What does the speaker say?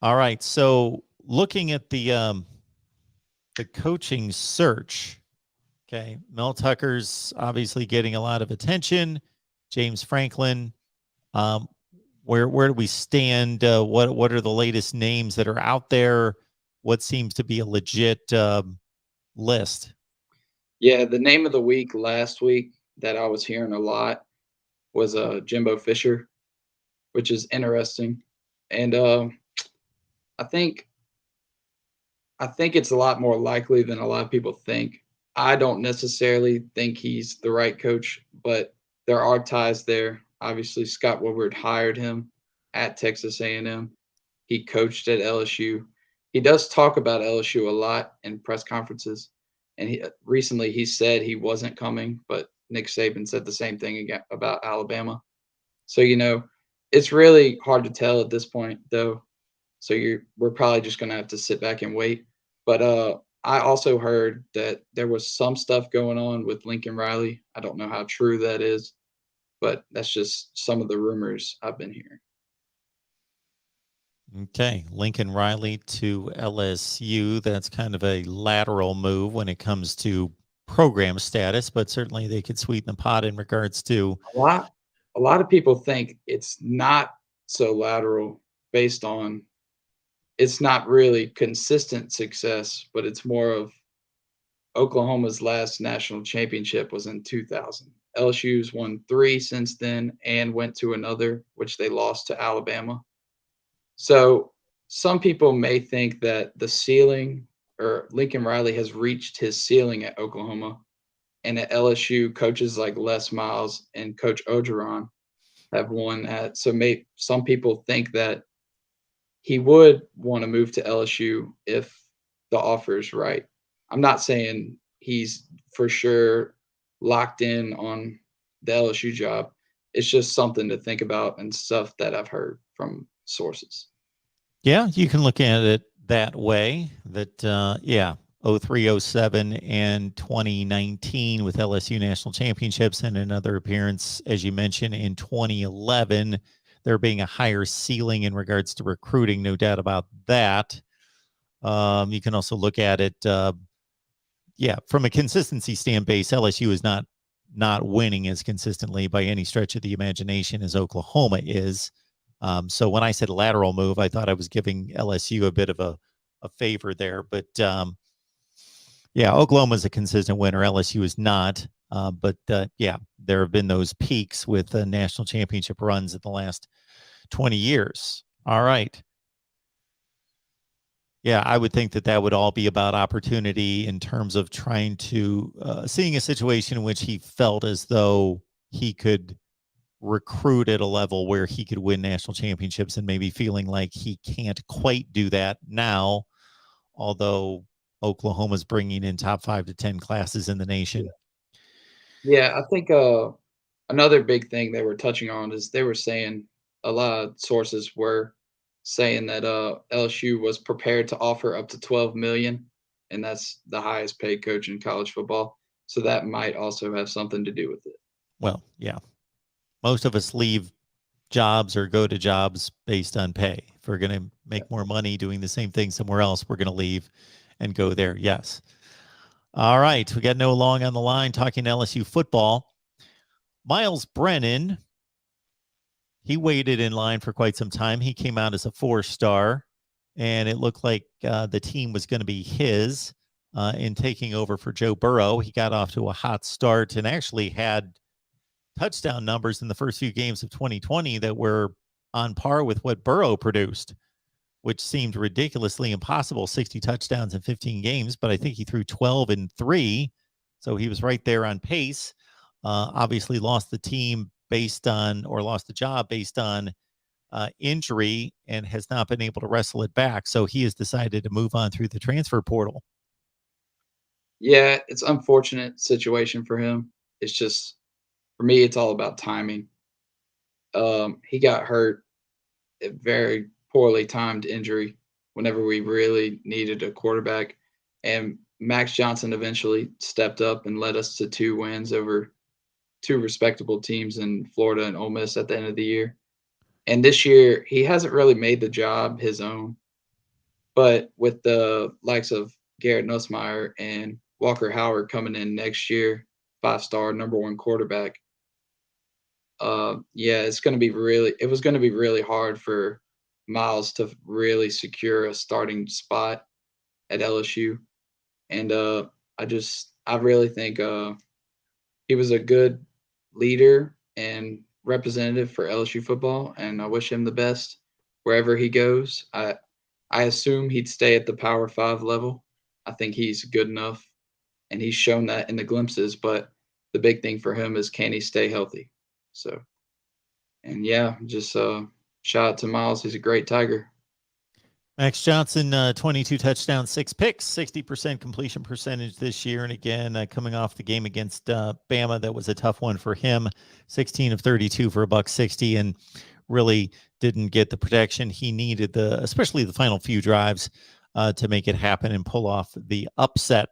All right. So looking at the coaching search, okay, Mel Tucker's obviously getting a lot of attention. James Franklin, um, where do we stand? What are the latest names that are out there? What seems to be a legit list? Yeah, the name of the week last week that I was hearing a lot was Jimbo Fisher, which is interesting. And I think I think it's a lot more likely than a lot of people think. I don't necessarily think he's the right coach, but there are ties there. Obviously, Scott Woodward hired him at Texas A&M. He coached at LSU. He does talk about LSU a lot in press conferences, and recently he said he wasn't coming, but Nick Saban said the same thing again about Alabama. So it's really hard to tell at this point, though. So we're probably just gonna have to sit back and wait. But I also heard that there was some stuff going on with Lincoln Riley. I don't know how true that is, but that's just some of the rumors I've been hearing. Okay, Lincoln Riley to LSU. That's kind of a lateral move when it comes to program status, but certainly they could sweeten the pot in regards to. A lot a lot of people think it's not so lateral based on it's not really consistent success, but it's more of Oklahoma's last national championship was in 2000. LSU's won 3 since then and went to another, which they lost to Alabama. So some people may think that the ceiling or Lincoln Riley has reached his ceiling at Oklahoma, and at LSU, coaches like Les Miles and Coach Ogeron have won at. So some people think that he would want to move to LSU if the offer is right. I'm not saying he's for sure locked in on the LSU job. It's just something to think about and stuff that I've heard from sources. Yeah, you can look at it that way. That yeah, 03, 07, and 2019 with LSU national championships, and another appearance, as you mentioned, in 2011. There being a higher ceiling in regards to recruiting, no doubt about that. You can also look at it, yeah, from a consistency standpoint. LSU is not winning as consistently by any stretch of the imagination as Oklahoma is. So when I said lateral move, I thought I was giving LSU a bit of a favor there. But yeah, Oklahoma is a consistent winner. LSU is not. But yeah, there have been those peaks with national championship runs in the last 20 years. All right. Yeah, I would think that that would all be about opportunity in terms of trying to seeing a situation in which he felt as though he could recruit at a level where he could win national championships, and maybe feeling like he can't quite do that now, although Oklahoma's bringing in top 5 to 10 classes in the nation. Yeah, I think another big thing they were touching on is they were saying a lot of sources were saying that LSU was prepared to offer up to 12 million, and that's the highest paid coach in college football. So that might also have something to do with it. Well, yeah, most of us leave jobs or go to jobs based on pay. If we're going to make more money doing the same thing somewhere else, we're going to leave and go there. Yes. All right. We got Noah Long on the line talking LSU football. Miles Brennan, he waited in line for quite some time. He came out as a 4-star, and it looked like the team was going to be his in taking over for Joe Burrow. He got off to a hot start and actually had touchdown numbers in the first few games of 2020 that were on par with what Burrow produced, which seemed ridiculously impossible, 60 touchdowns in 15 games, but I think he threw 12 in 3. So he was right there on pace. Obviously lost the team based on, or lost the job based on injury, and has not been able to wrestle it back. So he has decided to move on through the transfer portal. Yeah, it's unfortunate situation for him. It's just for me, it's all about timing. He got hurt, a very poorly timed injury whenever we really needed a quarterback, and Max Johnson eventually stepped up and led us to 2 wins over 2 respectable teams in Florida and Ole Miss at the end of the year. And this year, he hasn't really made the job his own. But with the likes of Garrett Nussmeier and Walker Howard coming in next year, 5-star #1 quarterback, yeah, it was going to be really hard for Miles to really secure a starting spot at LSU. And I really think he was a good leader and representative for LSU football, and I wish him the best wherever he goes. I assume he'd stay at the Power 5 level. I think he's good enough, and he's shown that in the glimpses, but the big thing for him is, can he stay healthy? So, and yeah, just shout out to Miles. He's a great Tiger. Max Johnson, 22 touchdowns, 6 picks, 60% completion percentage this year. And again, coming off the game against Bama, that was a tough one for him. 16 of 32 for $160, and really didn't get the protection he needed, especially the final few drives, to make it happen and pull off the upset